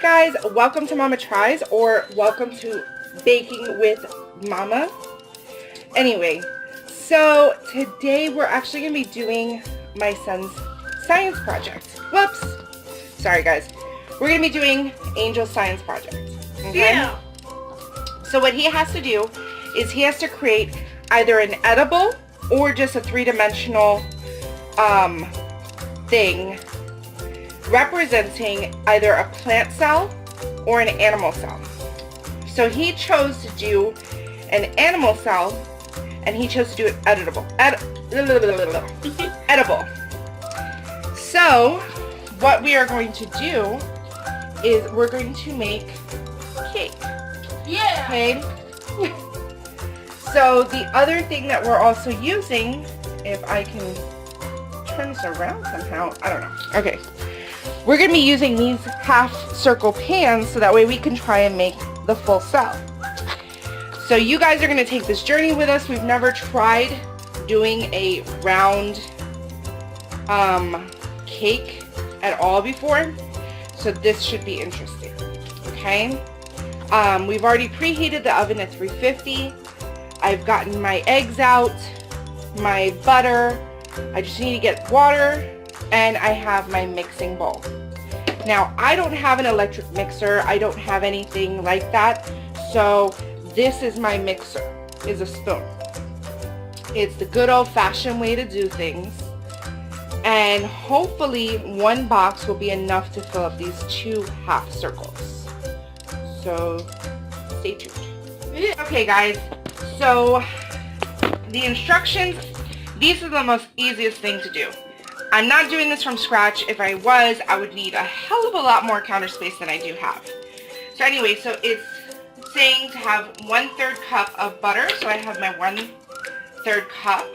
guys, welcome to Mama Tries, or welcome to Baking with Mama. Anyway, so today we're actually going to be doing my son's science project. Whoops. Sorry guys. We're going to be doing Angel's science project. Okay? Yeah. So what he has to do is he has to create either an edible or just a three-dimensional thing representing either a plant cell or an animal cell. So he chose to do an animal cell, and he chose to do it edible. Edible. So what we are going to do is we're going to make cake. Yeah. Okay. So the other thing that we're also using, if I can turn this around somehow, I don't know. Okay. We're going to be using these half circle pans so that way we can try and make the full cell. So you guys are going to take this journey with us. We've never tried doing a round cake at all before. So this should be interesting. Okay. We've already preheated the oven at 350. I've gotten my eggs out, my butter. I just need to get water, and I have my mixing bowl. Now, I don't have an electric mixer. I don't have anything like that. So this is my mixer, is a spoon. It's the good old-fashioned way to do things. And hopefully one box will be enough to fill up these two half circles. So stay tuned. Okay guys, so the instructions, these are the most easiest thing to do. I'm not doing this from scratch. If I was, I would need a hell of a lot more counter space than I do have. So anyway, so it's saying to have 1/3 cup of butter. So I have my 1/3 cup.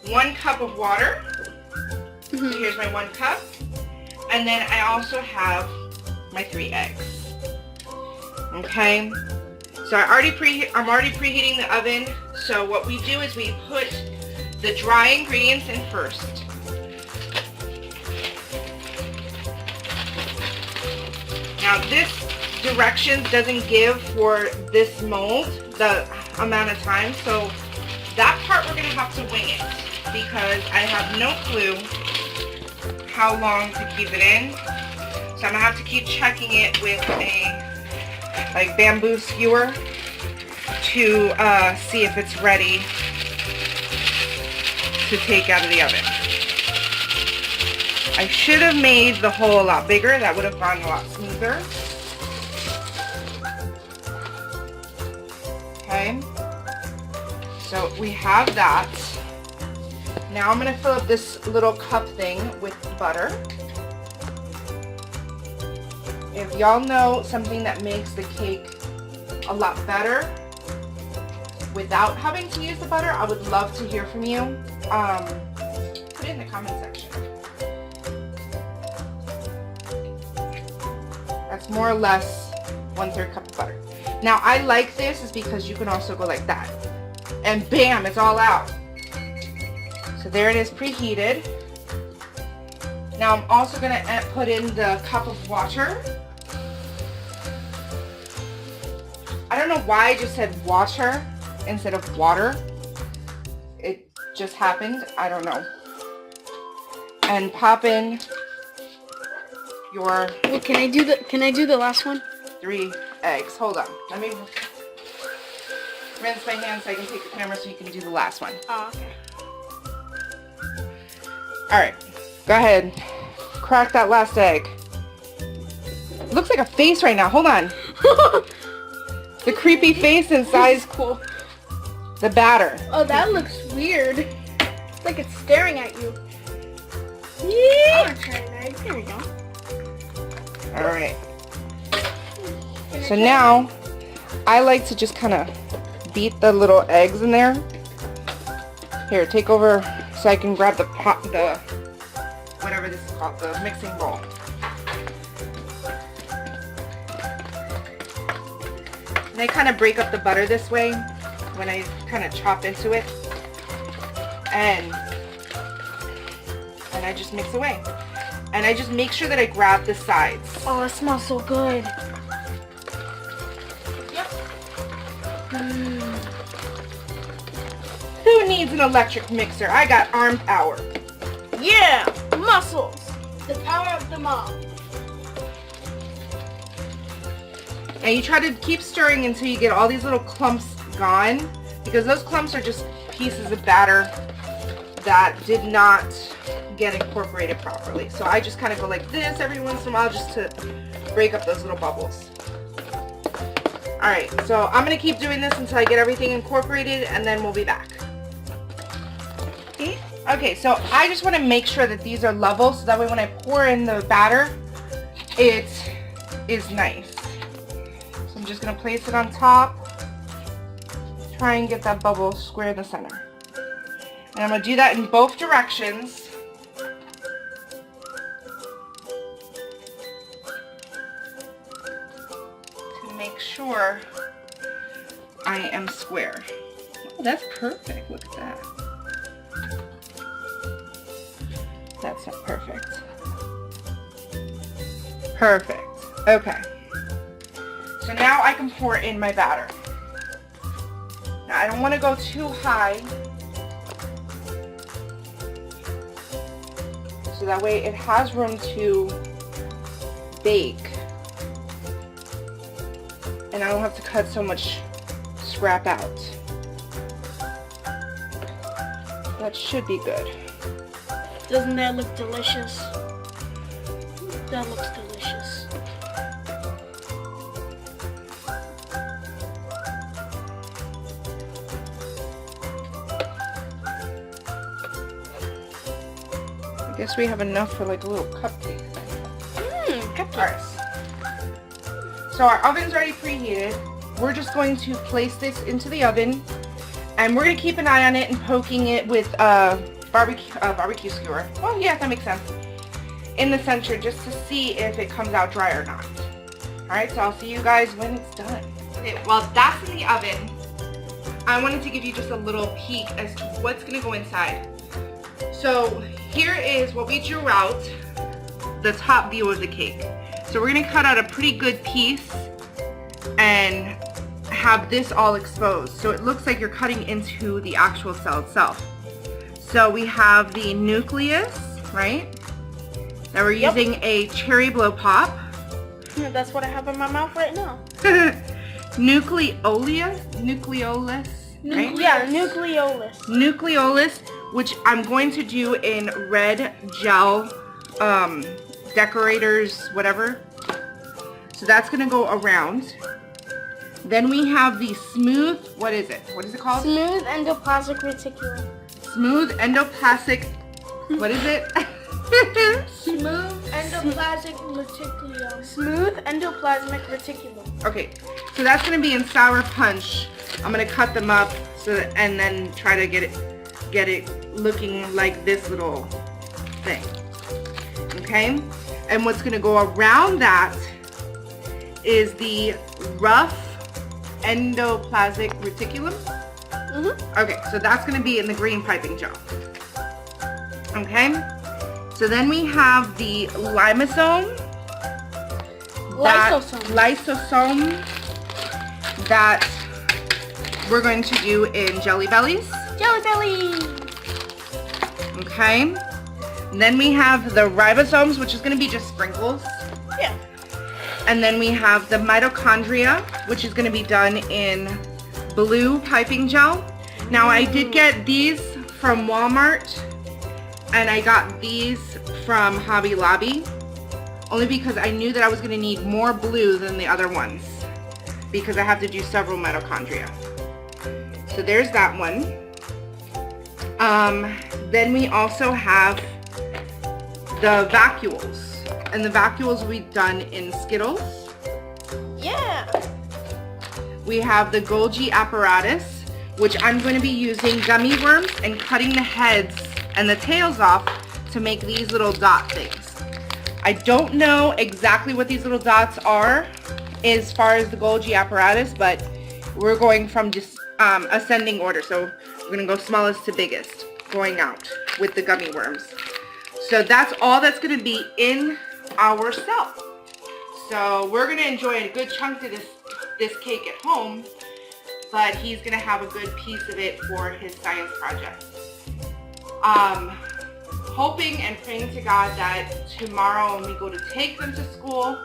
1 cup of water. So here's my 1 cup. And then I also have my 3 eggs. Okay. So I'm already preheating the oven. So what we do is we put the dry ingredients in first. Now this directions doesn't give for this mold the amount of time, so that part we're going to have to wing it because I have no clue how long to keep it in. So I'm going to have to keep checking it with a bamboo skewer to see if it's ready to take out of the oven. I should have made the hole a lot bigger. That would have gone a lot smoother. Okay. So we have that. Now I'm going to fill up this little cup thing with butter. If y'all know something that makes the cake a lot better without having to use the butter, I would love to hear from you. Put it in the comment section. That's more or less 1/3 cup of butter. Now I like this is because you can also go like that. And bam, it's all out. So there it is preheated. Now I'm also going to put in the cup of water. I don't know why I just said water instead of water. It just happened. I don't know. And pop in your Well, can I do the last one? 3 eggs. Hold on. Let me rinse my hands so I can take the camera so you can do the last one. Oh, okay. Alright. Go ahead. Crack that last egg. It looks like a face right now. Hold on. The creepy face inside This is cool. the batter. Oh, that looks weird. It's like it's staring at you. I want to try an egg. There we go. Alright. So now, I like to just kind of beat the little eggs in there. Here, take over so I can grab the pot, whatever this is called, the mixing bowl. And I kind of break up the butter this way when I kind of chop into it. And I just mix away. And I just make sure that I grab the sides. Oh, it smells so good. Yep. Who needs an electric mixer? I got arm power. Yeah, muscles. The power of them all. And you try to keep stirring until you get all these little clumps gone, because those clumps are just pieces of batter that did not get incorporated properly. So I just kind of go like this every once in a while just to break up those little bubbles. Alright, so I'm going to keep doing this until I get everything incorporated, and then we'll be back. Okay, so I just want to make sure that these are level, so that way when I pour in the batter, it is nice. So I'm just going to place it on top. Try and get that bubble square in the center. And I'm going to do that in both directions. To make sure I am square. Oh, that's perfect. Look at that. That's not perfect. Perfect. Okay. So now I can pour in my batter. Now I don't want to go too high, so that way it has room to bake, and I don't have to cut so much scrap out. That should be good. Doesn't that look delicious? That looks delicious. I guess we have enough for like a little cupcake thing. Cupcakes. Alright. So our oven's already preheated. We're just going to place this into the oven, and we're going to keep an eye on it and poking it with barbecue skewer. Oh yeah, that makes sense. In the center, just to see if it comes out dry or not. Alright, so I'll see you guys when it's done. Okay, while that's in the oven, I wanted to give you just a little peek as to what's going to go inside. So here is what we drew out, the top view of the cake. So we're going to cut out a pretty good piece and have this all exposed. So it looks like you're cutting into the actual cell itself. So we have the nucleus, right? Now we're using a cherry blow pop. That's what I have in my mouth right now. Nucleolus, right? Yeah, nucleolus. Nucleolus, which I'm going to do in red gel, decorators, whatever. So that's going to go around. Then we have the smooth, what is it? What is it called? Smooth endoplasmic reticulum. Smooth endoplasmic, what is it? Smooth endoplasmic reticulum. Smooth endoplasmic reticulum. Okay, so that's going to be in sour punch. I'm going to cut them up so that, and then try to get it looking like this little thing. Okay? And what's going to go around that is the rough endoplasmic reticulum. Okay, so that's going to be in the green piping gel. Okay? So then we have the lysosome. Lysosome that we're going to do in Jelly Bellies. Jelly Belly! Okay. And then we have the ribosomes, which is going to be just sprinkles. Yeah. And then we have the mitochondria, which is going to be done in blue piping gel. Now I did get these from Walmart, and I got these from Hobby Lobby, only because I knew that I was going to need more blue than the other ones, because I have to do several mitochondria. So there's that one. Then we also have the vacuoles, and the vacuoles will be done in Skittles. Yeah. We have the Golgi Apparatus, which I'm going to be using gummy worms and cutting the heads and the tails off to make these little dot things. I don't know exactly what these little dots are as far as the Golgi Apparatus, but we're going from just ascending order. So we're going to go smallest to biggest, going out with the gummy worms. So that's all that's going to be in our cell. So we're going to enjoy a good chunk of this cake at home, but he's going to have a good piece of it for his science project. Hoping and praying to God that tomorrow when we go to take them to school,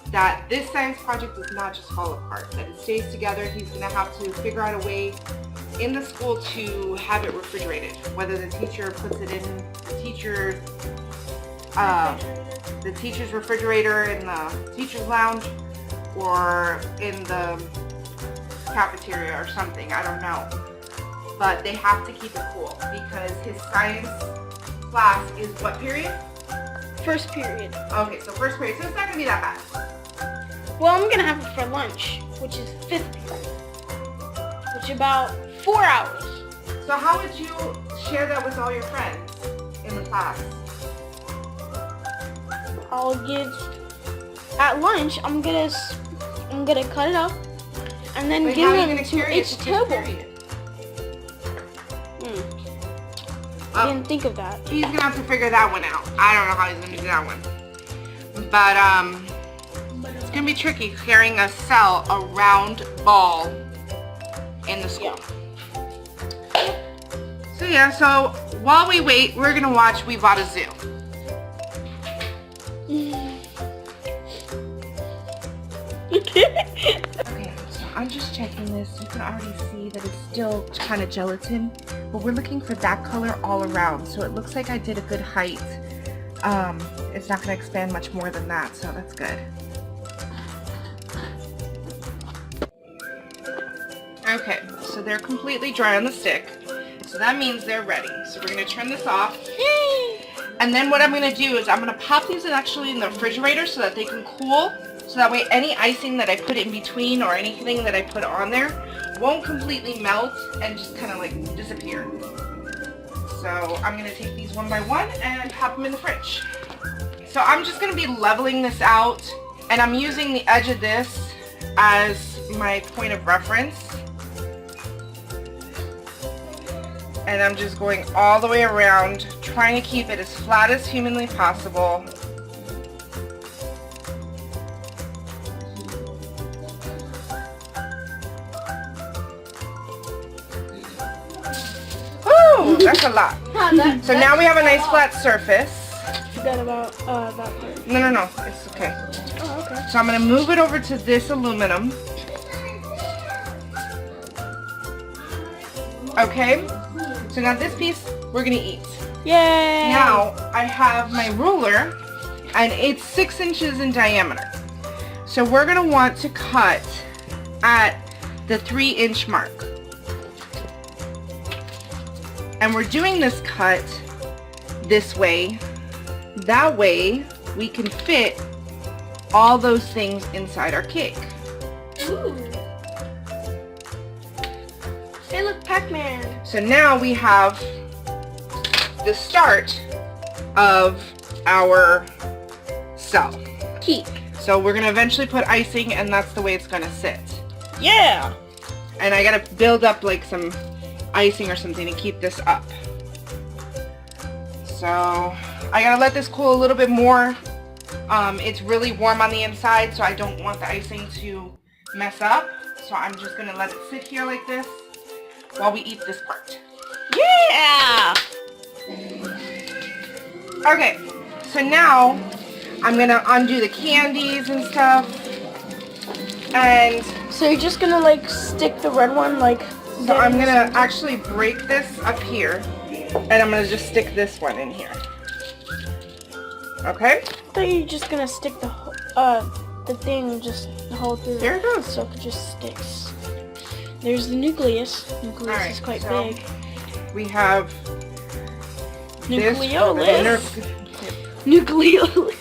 that this science project does not just fall apart, that it stays together. He's going to have to figure out a way in the school to have it refrigerated, whether the teacher puts it in the teacher's refrigerator in the teacher's lounge or in the cafeteria or something. I don't know. But they have to keep it cool because his science class is what period? First period. Okay, so first period. So it's not going to be that bad. Well, I'm going to have it for lunch, which is 5th period. Which is about 4 hours. So how would you share that with all your friends in the class? I'll give, at lunch, I'm gonna cut it up and then Wait, give how are you them gonna to carry it each to table. period? I didn't think of that. He's gonna have to figure that one out. I don't know how he's gonna do that one. But it's gonna be tricky carrying a cell, a round ball in the school. So yeah, so while we wait, we're gonna watch We Bought a Zoo. Okay, so I'm just checking this. You can already see that it's still kind of gelatin, but we're looking for that color all around. So it looks like I did a good height. It's not going to expand much more than that, so that's good. Okay, so they're completely dry on the stick. So that means they're ready. So we're going to turn this off. And then what I'm going to do is I'm going to pop these actually in the refrigerator so that they can cool. So that way any icing that I put in between or anything that I put on there won't completely melt and just kind of like disappear. So I'm going to take these one by one and pop them in the fridge. So I'm just going to be leveling this out, and I'm using the edge of this as my point of reference. And I'm just going all the way around, trying to keep it as flat as humanly possible. Ooh, that's a lot. So now we have a nice flat surface. Forgot about that part. No, it's okay. Oh, okay. So I'm going to move it over to this aluminum. Okay, so now this piece we're going to eat. Yay! Now I have my ruler, and it's 6 inches in diameter. So we're going to want to cut at the 3-inch mark. And we're doing this cut this way. That way we can fit all those things inside our cake. Ooh. Hey, look, Pac-Man. So now we have the start of our cell. Cake. So we're going to eventually put icing, and that's the way it's going to sit. Yeah. And I got to build up like some icing or something to keep this up. So I got to let this cool a little bit more. It's really warm on the inside, so I don't want the icing to mess up. So I'm just going to let it sit here like this while we eat this part. Yeah. Okay, so now I'm going to undo the candies and stuff. And So you're just gonna like stick the red one like. so I'm going to actually break this up here, and I'm going to just stick this one in here. Okay? I thought you were just gonna stick the thing just the whole through. There it goes. So it just sticks. There's the nucleus. Nucleus Alright, is quite so big. we have this Nucleolus. for Nucleolus.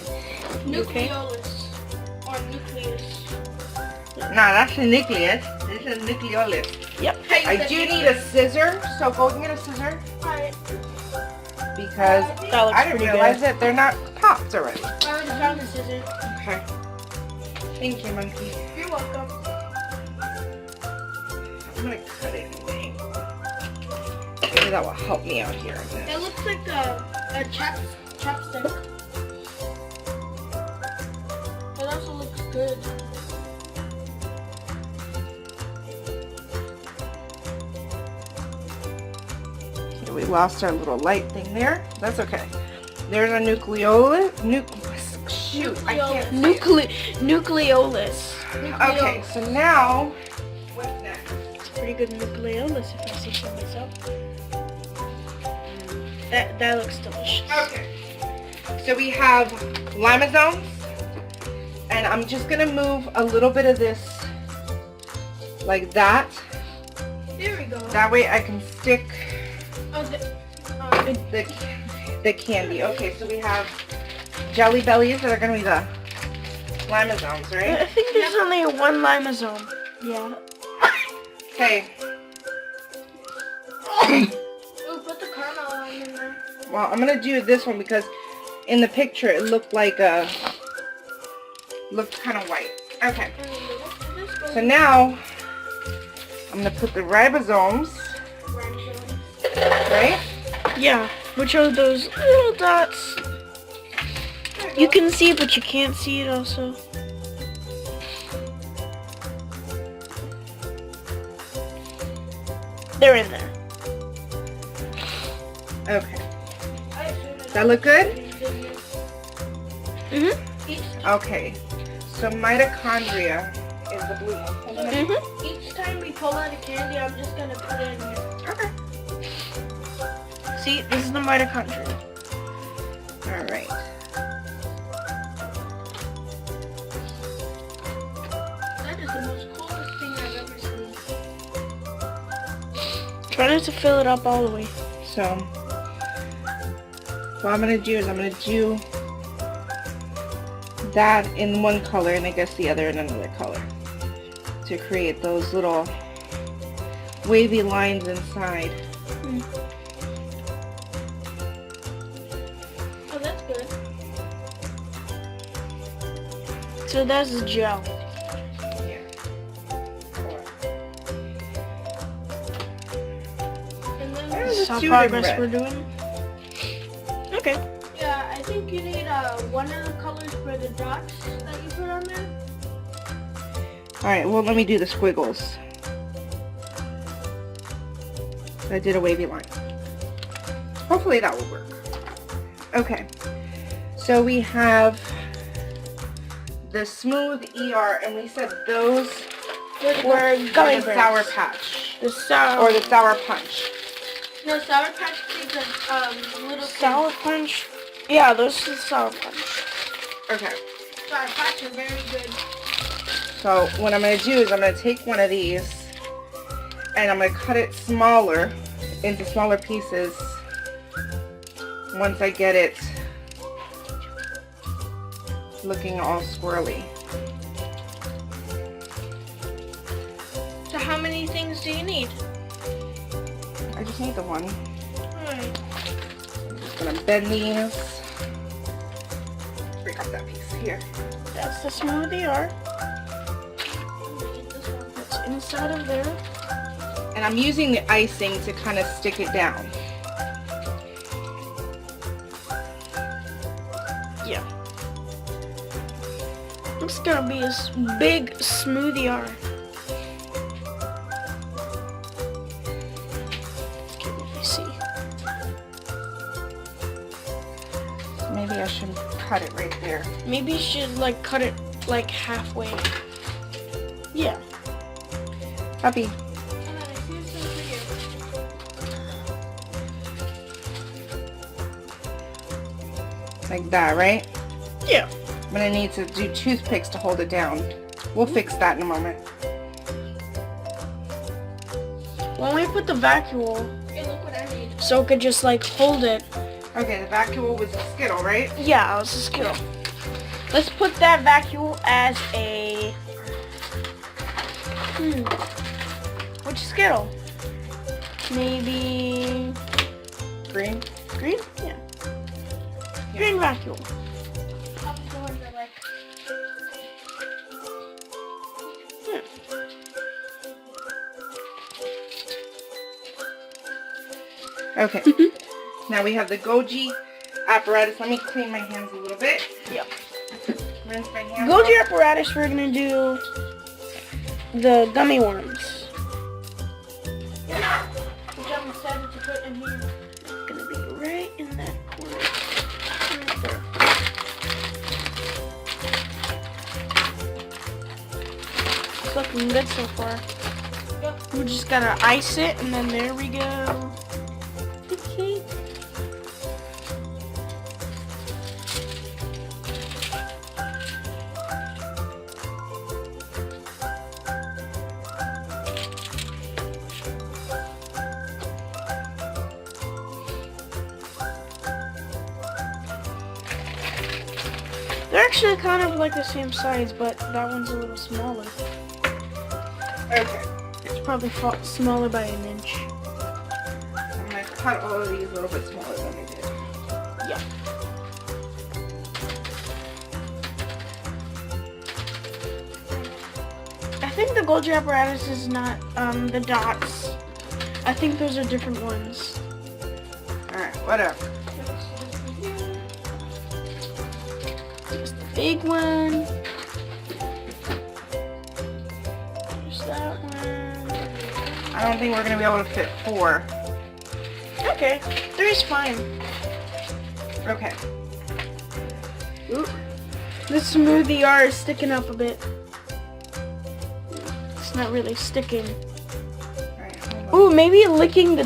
Okay. Nucleolus. Or nucleus. No, that's a nucleus. This is a nucleolus. Yep. I do need a scissor, so go and get a scissor. Alright. Because That looks I didn't pretty realize good. that they're not popped already. I already found the scissors. Okay. Thank you, monkey. You're welcome. I'm gonna cut it. Maybe that will help me out here. That looks like a chapstick. It also looks good. Okay, we lost our little light thing there. That's okay. There's our nucleolus. Shoot, I can't say it. Nucleolus. Okay, so now, what's next? It's pretty good nucleolus if I say so myself. That looks delicious. Okay, so we have liposomes, and I'm just gonna move a little bit of this like that. There we go. That way I can stick Oh, the candy. Okay, so we have jelly bellies that are gonna be the liposomes, I right? think there's only one liposome. Yeah. Okay. Oh, put the caramel one in there. Well, I'm gonna do this one because in the picture it looked like looked kind of white. Okay. So now I'm gonna put the ribosomes, right? Yeah, which are those little dots. You can see it, but you can't see it also. They're in there. Okay. That look good? Mm-hmm. Okay. So mitochondria is the blue one. Mm-hmm. Each time we pull out a candy, I'm just gonna put it in here. Okay. See, this is the mitochondria. All right. That is the most coolest thing I've ever seen. Try not to fill it up all the way. So what I'm gonna do is I'm gonna do that in one color and I guess the other in another color to create those little wavy lines inside. Oh, that's good. So that's the gel. Yeah. And then Let's some do it in progress red. we're doing. Okay. Yeah, I think you need one of the colors for the dots that you put on there. Alright, well let me do the squiggles. I did a wavy line. Hopefully that will work. Okay, so we have the smooth ER, and we said those We're were gummy the bears. Sour Patch. The sour. Or the Sour Punch. No, Sour Patch Kids are little Sour Punch? Yeah, those are Sour Punch. Okay, Sour Patch are very good. so what I'm going to do is I'm going to take one of these and I'm going to cut it smaller, into smaller pieces once I get it looking all swirly. So how many things do you need? I just need the one. Alright. I'm just going to bend these. Break up that piece here. That's the smoothie R. It's inside of there. And I'm using the icing to kind of stick it down. Yeah. It's gonna be a big smoothie R. Okay, let me see. Maybe I should cut it right there. Maybe you should like cut it like halfway. Yeah. Puppy. Like that, right? Yeah. I'm gonna need to do toothpicks to hold it down. We'll fix that in a moment. When we put the vacuole, hey, look what I made. So it could just like hold it. Okay, the vacuole was a Skittle, right? Yeah, it was a Skittle. Let's put that vacuole as a which Skittle? Maybe Green. green? Yeah. Green vacuole. Okay. Now we have the Golgi Apparatus. Let me clean my hands a little bit. Yep. Rinse my hands. Golgi Apparatus, we're gonna do the gummy worms. Which I'm excited to put in here. It's gonna be right in that corner. Right there. It's looking good so far. Yep. We just gotta ice it, and then there we go. The cake. They're actually kind of like the same size, but that one's a little smaller. Okay. It's probably smaller by an inch. I'm going to cut all of these a little bit smaller than I did. Yeah. I think the Golgi Apparatus is not the dots. I think those are different ones. Alright, whatever. Here's the big one. There's that one. I don't think we're going to be able to fit 4. Okay, 3 is fine. Okay. Ooh. The smoothie R is sticking up a bit. It's not really sticking. Alright, hold on. Ooh, maybe licking the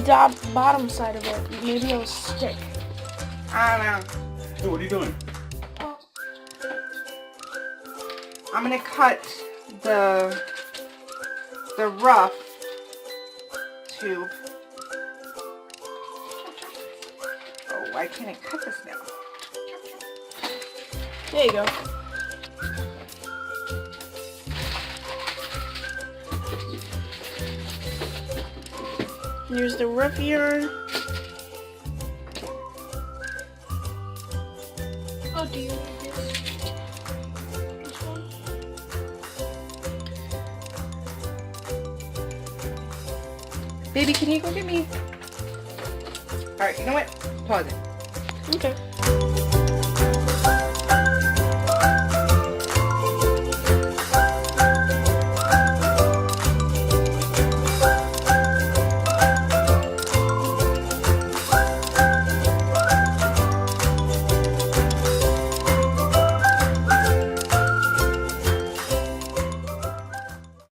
bottom side of it. Maybe it'll stick. I don't know. Hey, what are you doing? I'm going to cut the rough tube. Oh, why can't I cut this now? There you go. Here's the rough yarn. Oh, do you need this? This one? Baby, can you go get me? Alright, you know what? Pause it. Okay.